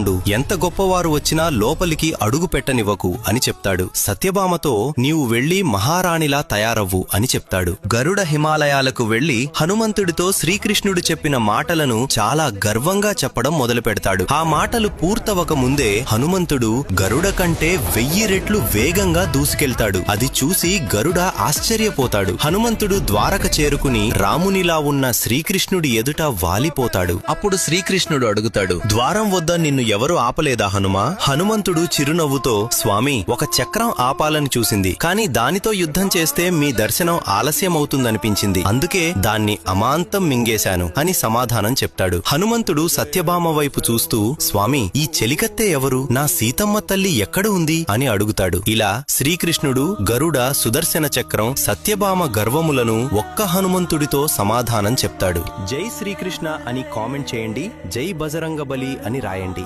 ఉండు, ఎంత గొప్పవారు వచ్చినా లోపలికి అడుగు పెట్టనివ్వకు అని చెప్తాడు. సత్యభామతో నీవు వెళ్లి మహారాణిలా తయారవ్వు అని చెప్తాడు. గరుడ హిమాలయాలకు వెళ్లి హనుమంతుడితో శ్రీకృష్ణుడు చెప్పిన మాటలను చాలా గర్వంగా చెప్పడం మొదలు పెడతాడు. ఆ మాటలు పూర్తవక ముందే హనుమంతుడు గరుడ కంటే 1000 రెట్లు వేగంగా దూసుకెళ్తాడు. అది చూసి గరుడ ఆశ్చర్యపోతాడు. హనుమంతుడు ద్వారక చేరుకుని రామునిలా ఉన్న శ్రీకృష్ణుడి ఎదుట వాలిపోతాడు. అప్పుడు శ్రీకృష్ణుడు అడుగుతాడు, ద్వారం వద్ద నిన్ను ఎవరు ఆపలేదా హనుమా? హనుమంతుడు చిరునవ్వుతో, స్వామి, ఒక చక్రం ఆపాలని చూసింది, కాని దానితో యుద్ధం చేస్తే మీ దర్శనం ఆలస్యమవుతుందనిపించింది, అందుకే దాన్ని అమాంతం మింగేశాను అని సమాధానం చెప్తాడు. హనుమంతుడు సత్యభామ వైపు చూస్తూ, స్వామి, ఈ చెలికత్తె ఎవరు? నా సీతమ్మ తల్లి ఎక్కడ ఉంది అని అడుగుతాడు. ఇలా శ్రీకృష్ణుడు గరుడ, సుదర్శన చక్రం, సత్యభామ గర్వములను ఒక్క హనుమంతుడితో సమాధానం చెప్తాడు. జై శ్రీకృష్ణ అని కామెంట్ చేయండి. జై బజరంగబలి అని రాయండి.